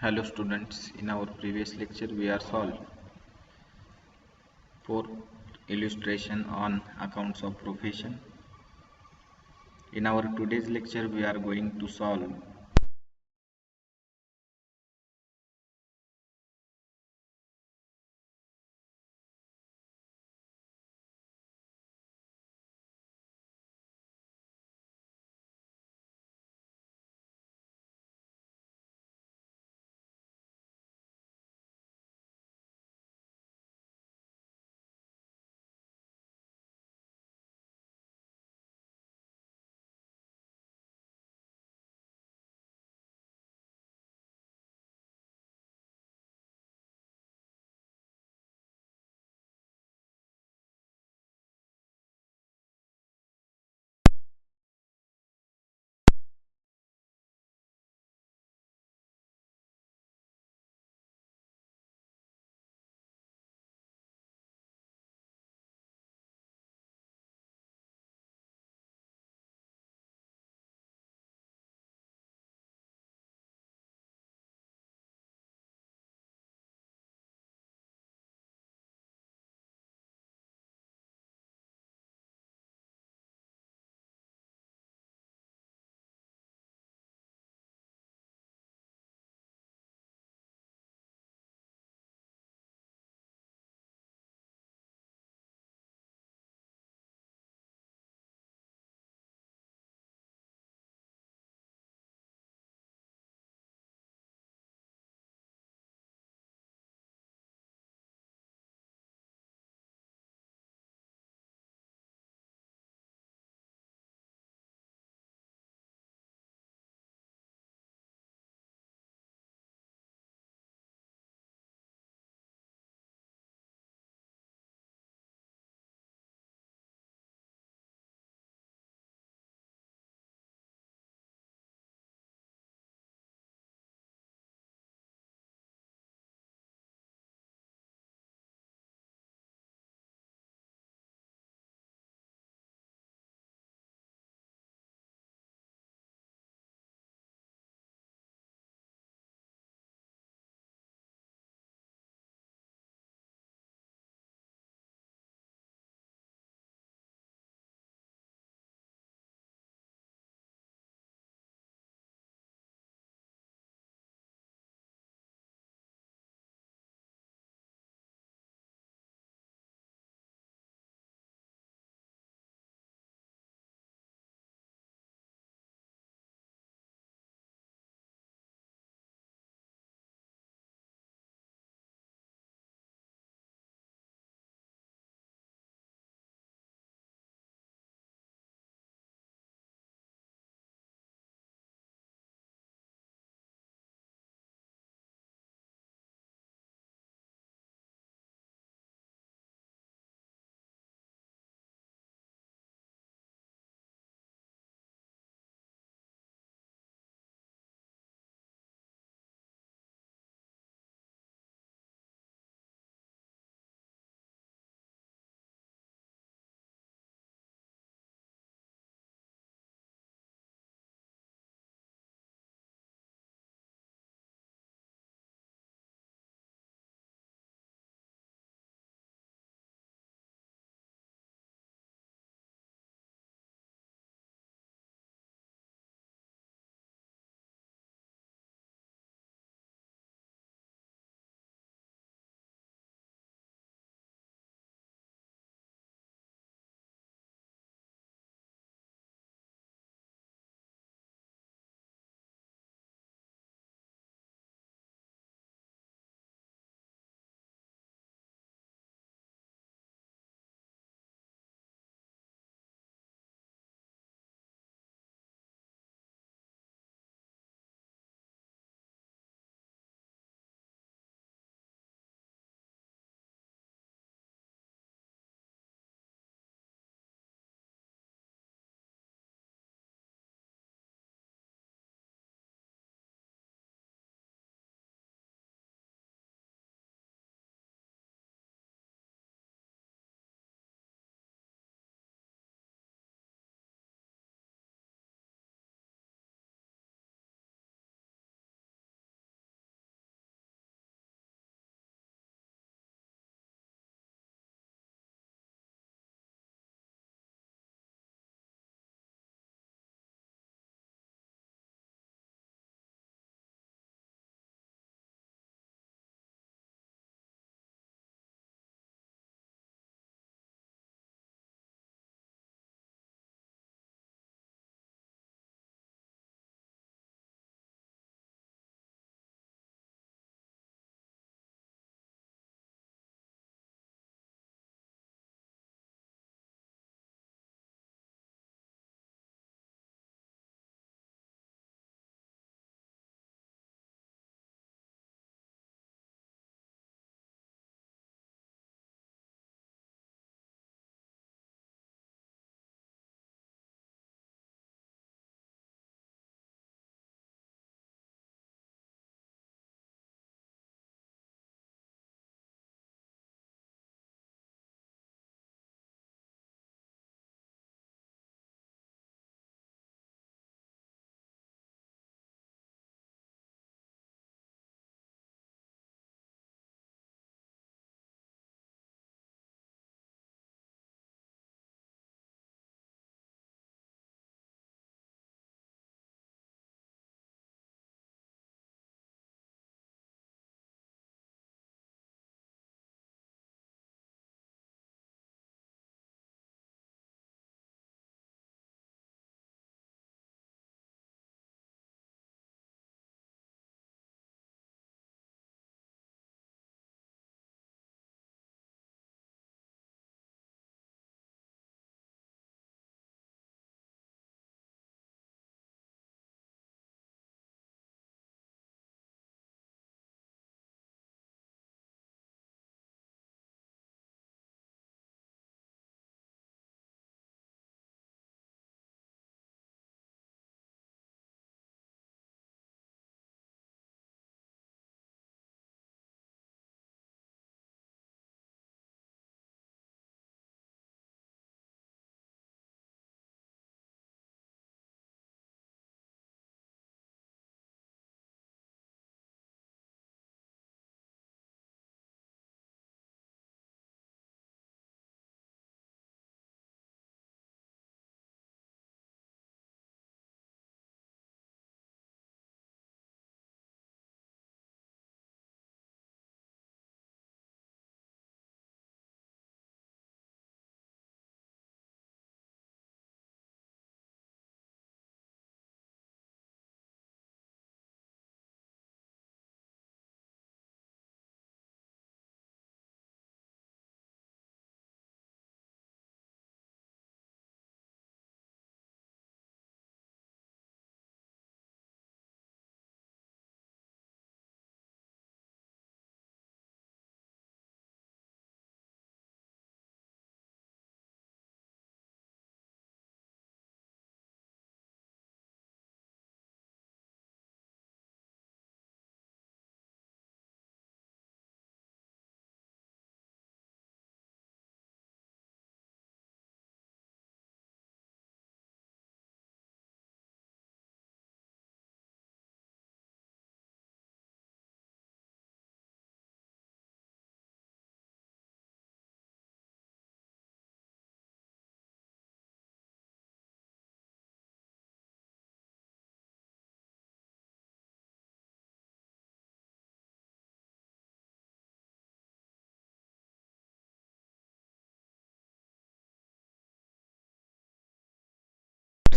Hello students, in our previous lecture we are solved four illustration on accounts of profession. In our today's lecture we are going to solve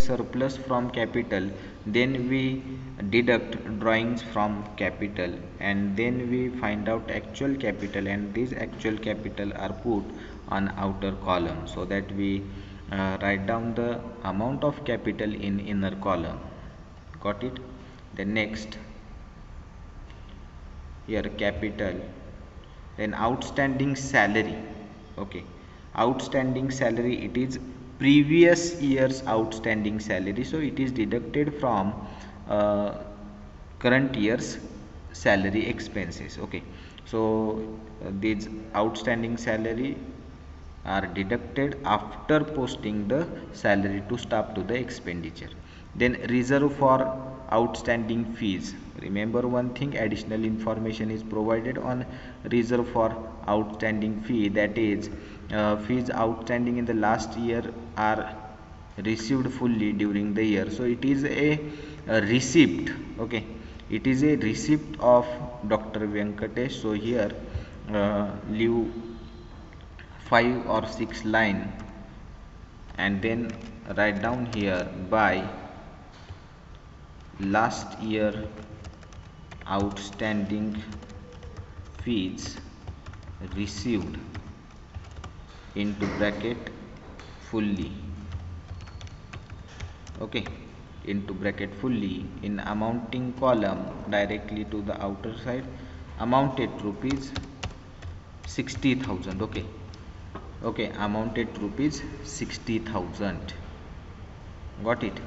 surplus from capital, then we deduct drawings from capital, and then we find out actual capital, and these actual capital are put on outer column, so that we write down the amount of capital in inner column. Got it? Then next, here capital, then outstanding salary. Okay, outstanding salary, it is previous year's outstanding salary, so it is deducted from current year's salary expenses. Okay, so these outstanding salary are deducted after posting the salary to staff to the expenditure. Then reserve for outstanding fees. Remember one thing, additional information is provided on reserve for outstanding fee, that is fees outstanding in the last year are received fully during the year, so it is a receipt. Okay, it is a receipt of Dr. Venkatesh. So here leave 5 or 6 line and then write down here by last year outstanding fees received into bracket fully. Okay, into bracket fully in amounting column directly to the outer side, amounted rupees 60,000. Okay, okay, amounted rupees 60,000. Got it?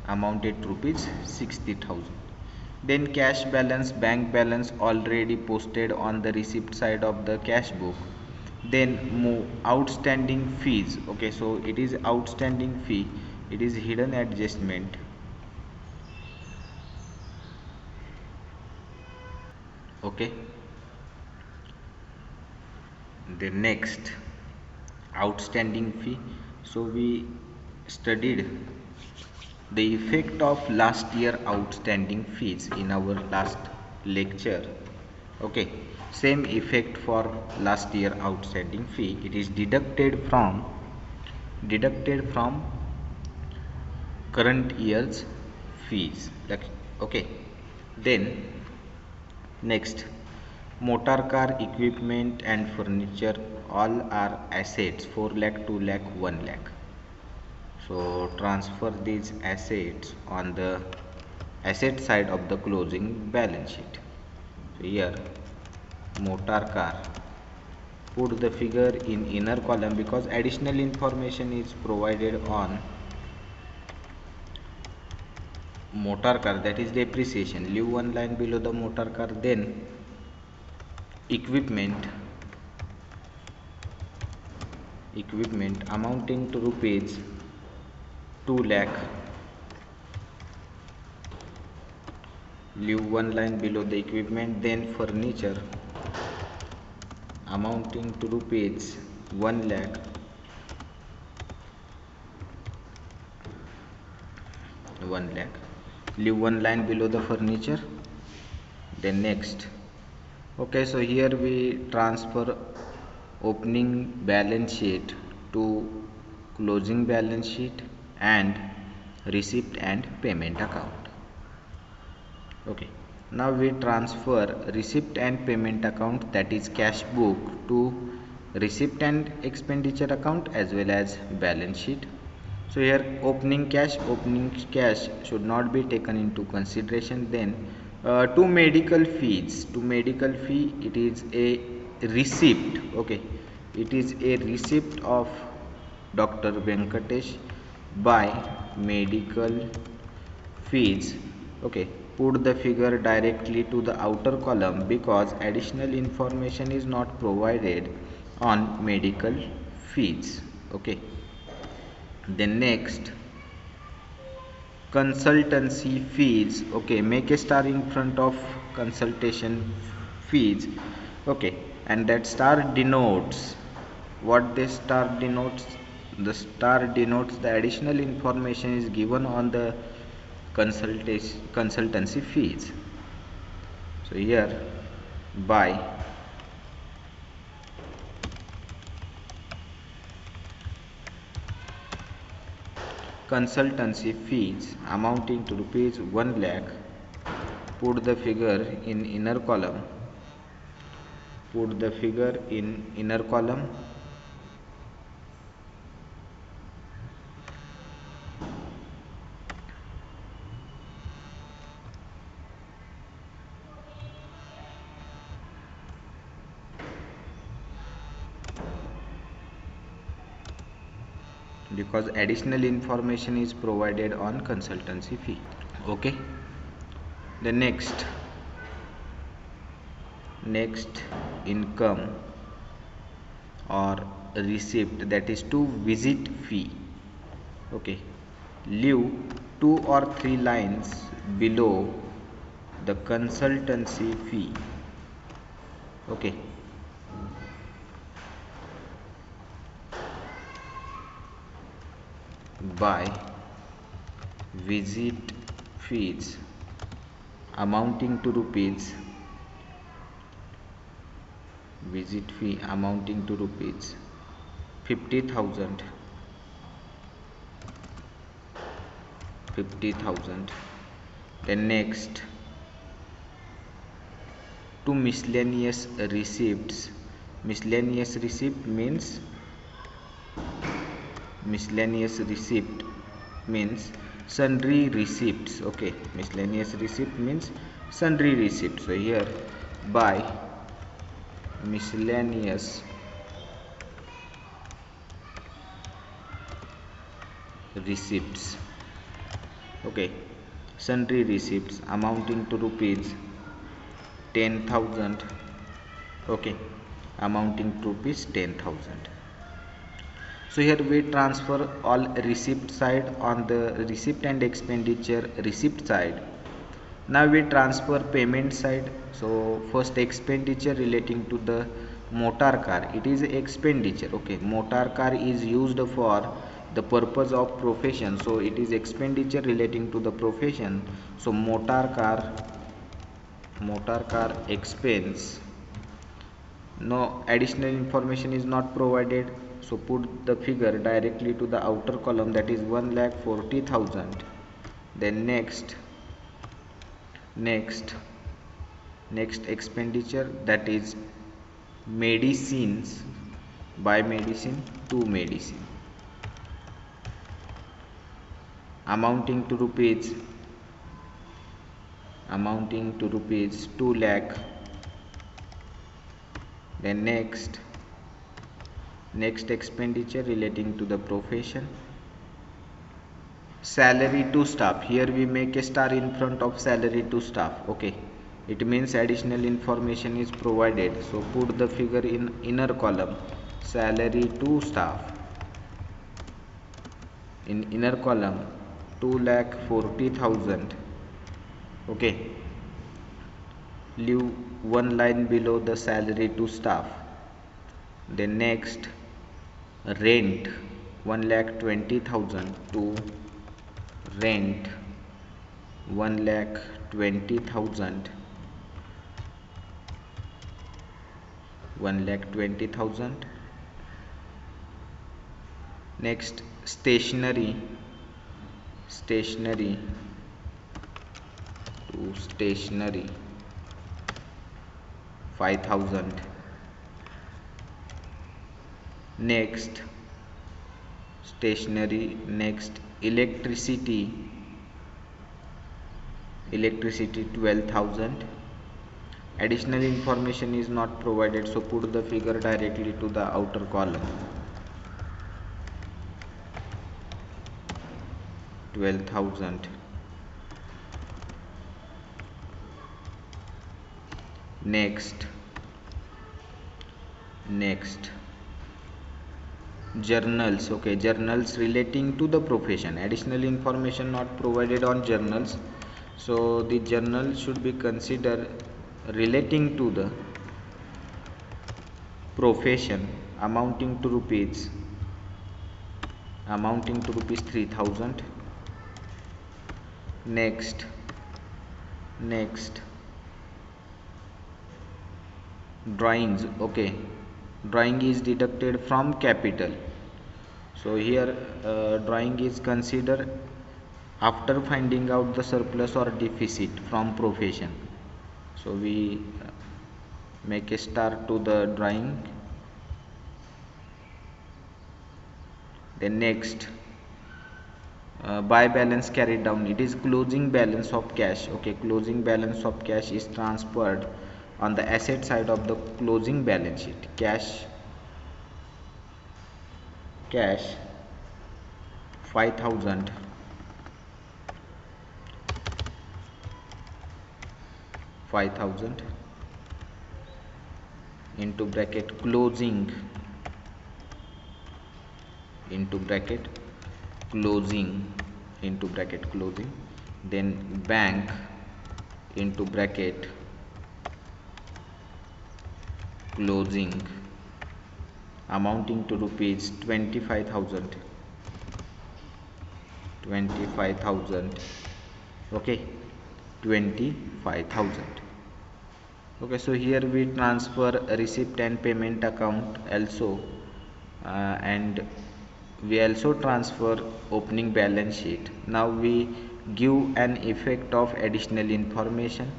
Amounted rupees 60,000. Then cash balance, bank balance already posted on the receipt side of the cash book. Then move outstanding fees. Okay, so it is outstanding fee, it is hidden adjustment. Okay, the next outstanding fee. So we studied the effect of last year outstanding fees in our last lecture. Okay, same effect for last year outstanding fee, it is deducted from current year's fees. Okay, then next, motor car, equipment and furniture all are assets, 4 lakh, 2 lakh, 1 lakh. So transfer these assets on the asset side of the closing balance sheet. So here motor car, put the figure in inner column because additional information is provided on motor car, that is depreciation. Leave one line below the motor car. Then equipment amounting to rupees 2 lakh, leave one line below the equipment. Then furniture amounting to rupees 1 lakh, leave one line below the furniture. Then next, okay, so here we transfer opening balance sheet to closing balance sheet and receipt and payment account. Okay, now we transfer receipt and payment account, that is cash book, to receipt and expenditure account as well as balance sheet. So here opening cash should not be taken into consideration. Then to medical fee, it is a receipt. Okay, it is a receipt of Dr. Venkatesh by medical fees. Okay, put the figure directly to the outer column because additional information is not provided on medical fees. Okay, then next, consultancy fees. Okay, make a star in front of consultation fees. Okay, and that star denotes what this star denotes. The star denotes the additional information is given on the consultancy fees. So here by consultancy fees amounting to rupees 1 lakh. Put the figure in inner column. Put the figure in inner column. Because additional information is provided on consultancy fee. Okay. The next income or receipt, that is to visit fee. Okay, leave 2 or 3 lines below the consultancy fee. Okay, by visit fees amounting to rupees, visit fee amounting to rupees 50,000, 50,000. Then next, to miscellaneous receipts. Miscellaneous receipt means sundry receipts. Okay, miscellaneous receipt means sundry receipts. So here, by miscellaneous receipts, okay, sundry receipts amounting to rupees 10,000. okay, amounting to rupees 10,000. So here we transfer all receipt side on the receipt and expenditure receipt side. Now we transfer payment side. So first, expenditure relating to the motor car, it is expenditure. Okay, motor car is used for the purpose of profession, so it is expenditure relating to the profession. So motor car expense. No additional information is not provided, so put the figure directly to the outer column, that is 1,40,000. Then next expenditure, that is medicines, by medicine to medicine, amounting to rupees 2 lakh. Then next expenditure relating to the profession, salary to staff. Here we make a star in front of salary to staff. Okay, it means additional information is provided, so put the figure in inner column, salary to staff. In inner column, 2,40,000. okay, leave 1 line below the salary to staff. Then next, rent, 1,20,000 to rent, 1,20,000, 1,20,000. Next, stationery to stationery, 5,000. Next, stationery. Next, electricity 12,000. Additional information is not provided, so put the figure directly to the outer column, 12,000. Next, journals. Okay, journals relating to the profession, additional information not provided on journals, so the journal should be considered relating to the profession, amounting to rupees 3,000. Next, drawings. Okay, drawing is deducted from capital, So here drawing is considered after finding out the surplus or deficit from profession. So we make a start to the drawing. Then next, by balance carried down, it is closing balance of cash. Okay, closing balance of cash is transferred on the asset side of the closing balance sheet. Cash 5000 into bracket closing into bracket closing, then bank into bracket closing, amounting to rupees 25,000. Okay, 25,000. Okay, so here we transfer receipt and payment account also, and we also transfer opening balance sheet. Now we give an effect of additional information.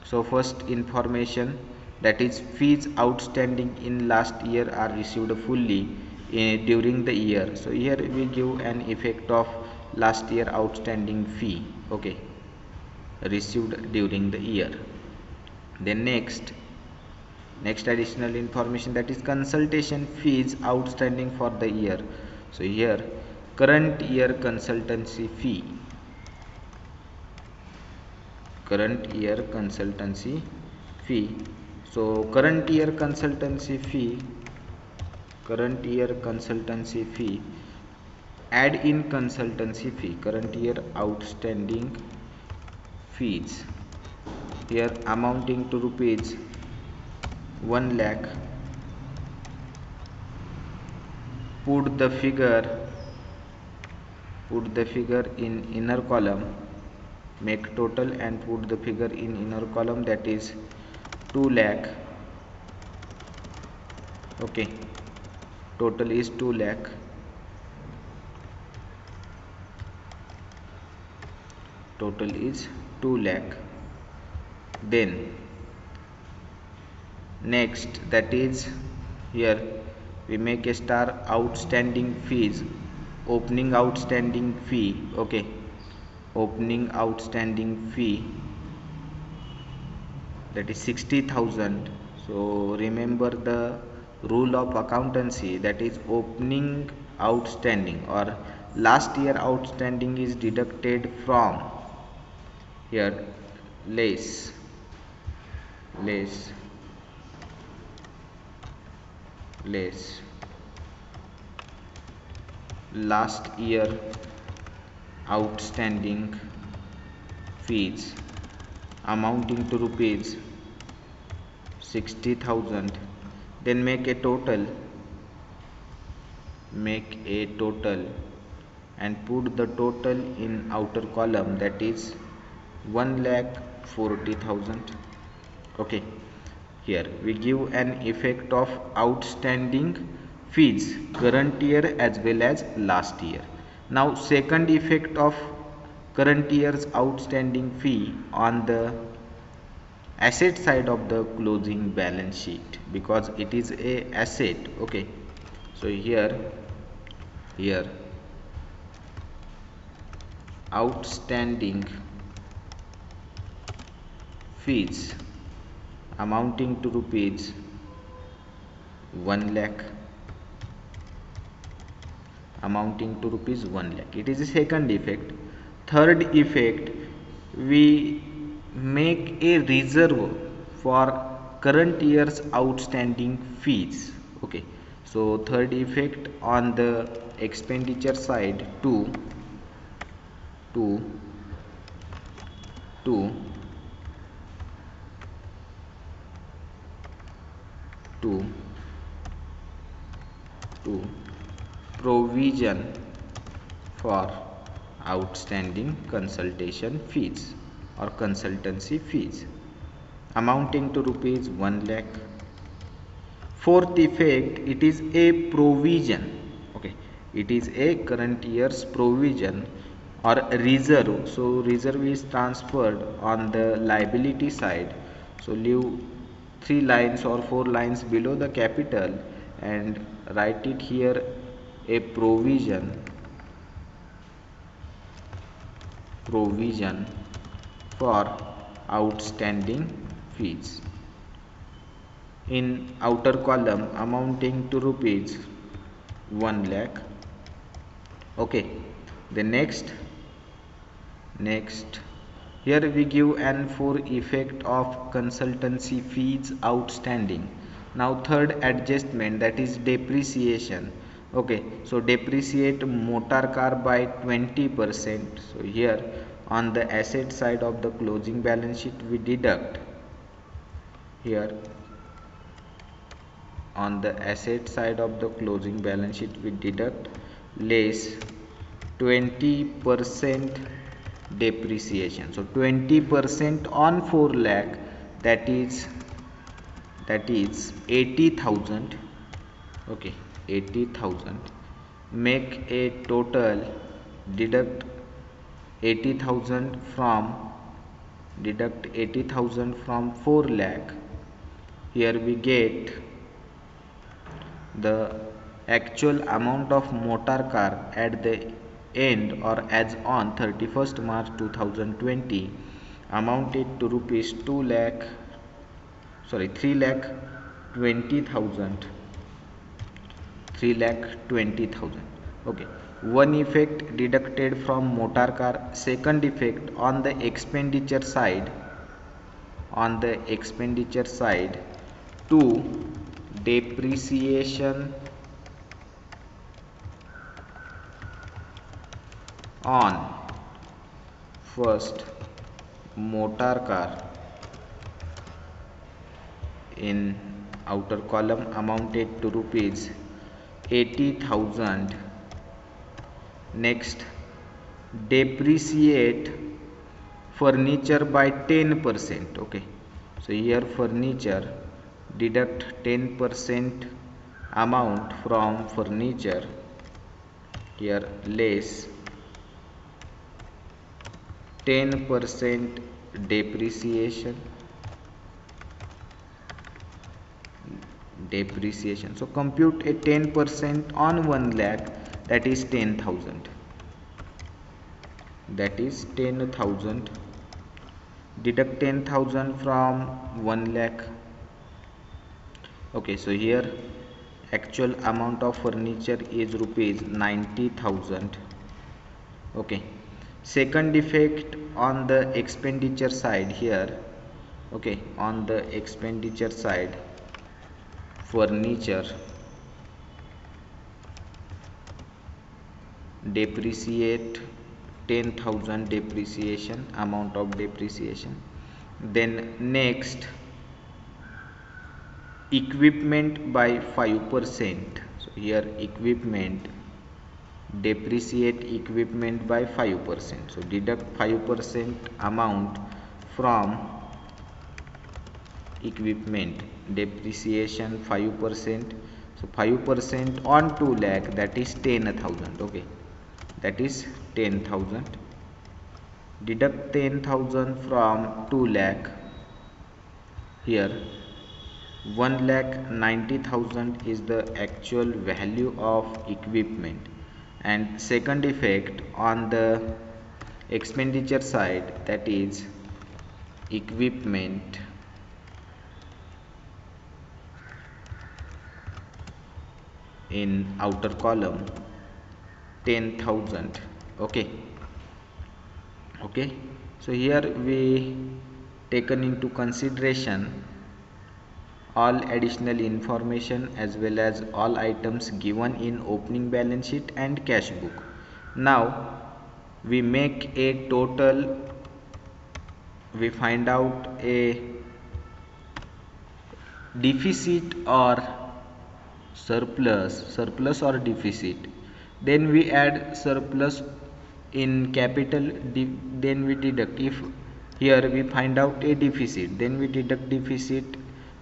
So first information, that is fees outstanding in last year are received fully during the year. So here we give an effect of last year outstanding fee, okay, received during the year. Then next additional information, that is consultation fees outstanding for the year. So here current year consultancy fee, so current year consultancy fee, add in consultancy fee, current year outstanding fees, here amounting to rupees 1 lakh. Put the figure in inner column, make total and put the figure in inner column, that is 2 lakh. Okay, total is 2 lakh. Then next, that is here we make a star outstanding fees, opening outstanding fee. Okay, opening outstanding fee, that is 60,000. So remember the rule of accountancy, that is opening outstanding or last year outstanding is deducted from here less last year outstanding fees amounting to rupees 60,000. Then make a total and put the total in outer column, that is 1,40,000. Okay, here we give an effect of outstanding fees current year as well as last year. Now second effect of current year's outstanding fee on the asset side of the closing balance sheet, because it is a asset. Okay, so here outstanding fees amounting to rupees 1 lakh, it is the second effect. Third effect, we make a reserve for current year's outstanding fees. Okay, so third effect on the expenditure side, to provision for outstanding consultation fees or consultancy fees amounting to rupees 1 lakh. Fourth effect, it is a provision. Okay, It is a current year's provision or reserve. So reserve is transferred on the liability side. So leave 3 lines or 4 lines below the capital and write it here, a provision for outstanding fees in outer column amounting to rupees 1 lakh. Okay, the next here we give an for effect of consultancy fees outstanding. Now third adjustment, that is depreciation. Okay, so depreciate motor car by 20%. So here on the asset side of the closing balance sheet we deduct, here on the asset side of the closing balance sheet we deduct less 20% depreciation. So 20% on 4 lakh, that is 80,000. Okay, 80,000, make a total, deduct 80,000 from 4 lakh. Here we get the actual amount of motor car at the end or as on 31st March 2020 amounted to rupees 3,20,000. Okay, one effect deducted from motor car. Second effect, on the expenditure side, to depreciation on first motor car in outer column amounted to rupees 80,000. Next, depreciate furniture by 10%. Okay, so here furniture, deduct 10% amount from furniture, here less 10% depreciation. So compute a 10% on 1 lakh, that is 10,000. Deduct 10,000 from 1 lakh. Okay, so here actual amount of furniture is rupees 90,000. Okay, second effect on the expenditure side here. Okay, on the expenditure side, furniture, depreciate 10,000 depreciation, amount of depreciation. Then next, equipment by 5%. So here equipment, depreciate equipment by 5%. So deduct 5% amount from equipment, depreciation 5%. So 5% on 2 lakh, that is 10,000. Okay, that is 10,000. Deduct 10,000 from 2 lakh. Here 1,90,000 is the actual value of equipment. And second effect on the expenditure side, that is equipment in outer column 10,000. Okay, so here we taken into consideration all additional information as well as all items given in opening balance sheet and cash book. Now we make a total, we find out a deficit or surplus or deficit, then we add surplus in capital, then we deduct. If here we find out a deficit, then we deduct deficit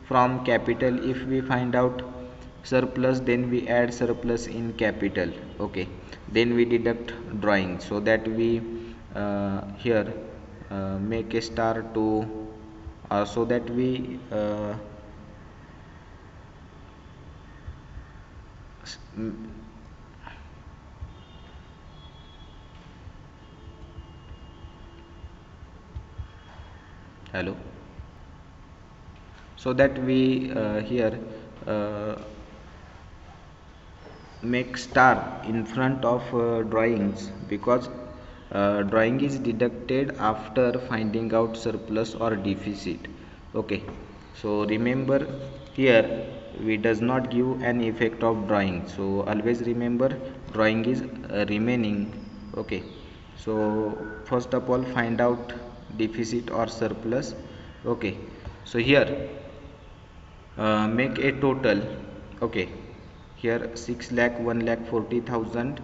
from capital. If we find out surplus, then we add surplus in capital. Okay, then we deduct drawing, so that we here make a star to so that we hello, so that we here uh, make star in front of drawings, because drawing is deducted after finding out surplus or deficit. Okay, so remember, here we does not give an effect of drawing, so always remember drawing is remaining. Okay, so first of all find out deficit or surplus. Okay, so here make a total. Okay, here 6 lakh, 1 lakh 40,000,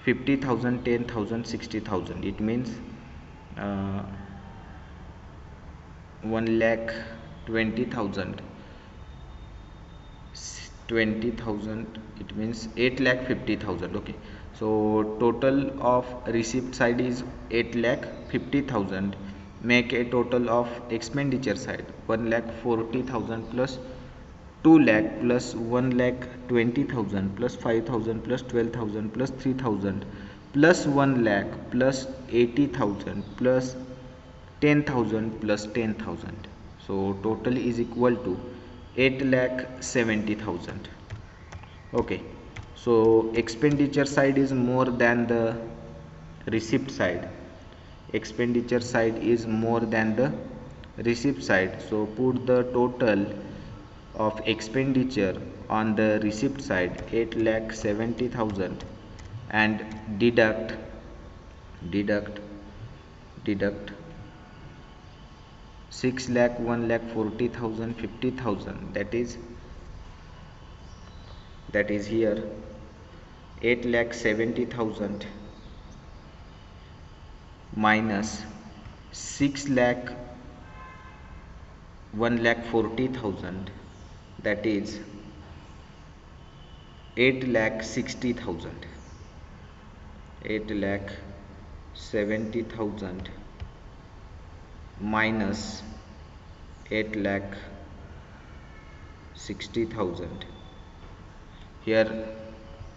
50,000, 10,000, 60,000. It means uh, 1 lakh 20,000, 20,000, it means 8 lakh 50,000. Okay, so total of receipt side is 8 lakh 50,000. Make a total of expenditure side 1 lakh 40,000 plus 2 lakh plus 1 lakh 20,000 plus 5,000 plus 12,000 plus 3,000 plus 1 lakh plus 80,000 plus 10,000 plus 10,000. So total is equal to 8 lakh 70,000. Okay, so expenditure side is more than the receipt side. Expenditure side is more than the receipt side, so put the total of expenditure on the receipt side 8 lakh 70,000 and deduct deduct 6 lakh, 1 lakh 40,000, 50,000, that is here 8 lakh 70,000 minus 6 lakh 1 lakh 40,000, that is 8 lakh 60,000. 8 lakh 70,000 minus 8 lakh 60,000. Here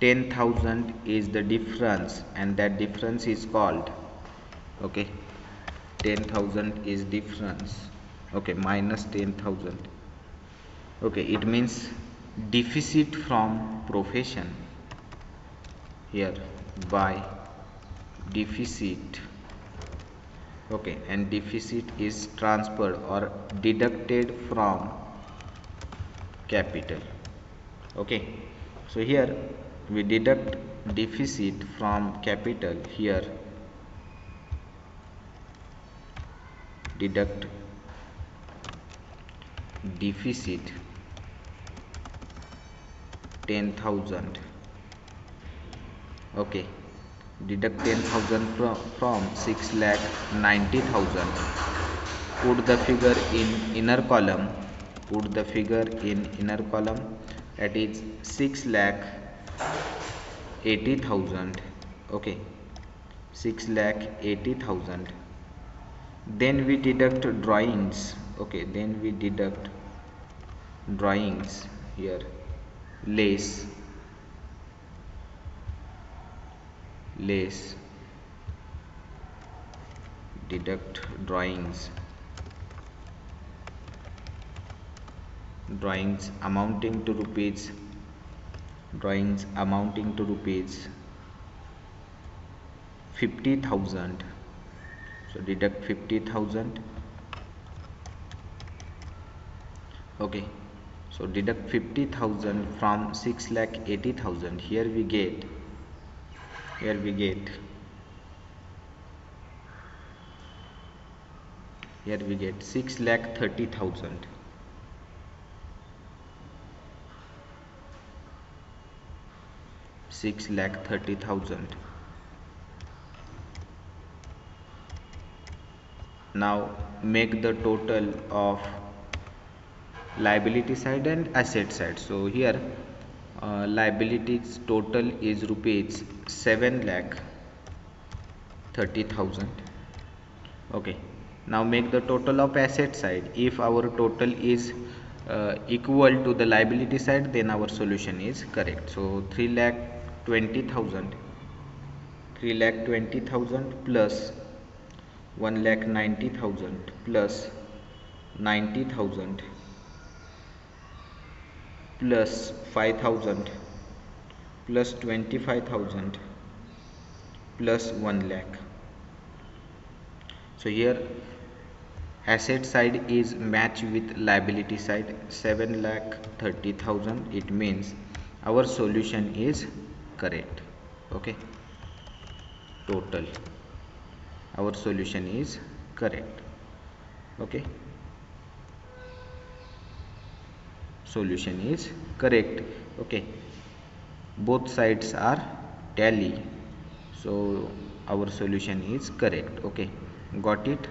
10,000 is the difference, and that difference is called, okay, 10,000 is difference. Okay, minus 10,000. Okay, it means deficit from profession. Here by deficit. Okay, and deficit is transferred or deducted from capital. Okay, so here we deduct deficit from capital. Here deduct deficit 10,000. Okay, deduct 10,000 from 6 lakh 90,000. Put the figure in inner column. Put the figure in inner column, that is 6 lakh 80,000. Okay, 6 lakh 80,000. Then we deduct drawings. Okay, then we deduct drawings. Here less deduct drawings amounting to rupees 50,000. So deduct 50,000. Okay, so deduct 50,000 from 6 lakh 80,000. Here we get 6 lakh 30,000. 6 lakh 30,000. Now make the total of liability side and asset side. So here liabilities total is rupees 7,30,000. Okay, now make the total of asset side. If our total is equal to the liability side, then our solution is correct. So 3,20,000 plus 1,90,000 plus 90,000 plus 5,000 plus 25,000 plus 1 lakh. So here asset side is matched with liability side 7,30,000. It means our solution is correct. Okay, total, our solution is correct. Okay, solution is correct. Okay, both sides are tally, so our solution is correct. Okay, got it.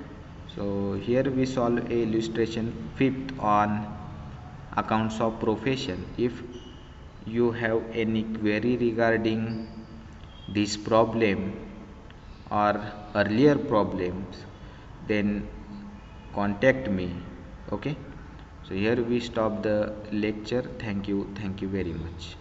So here we solve a illustration 5th on accounts of profession. If you have any query regarding this problem or earlier problems, then contact me. Okay, so here we stop the lecture. Thank you very much.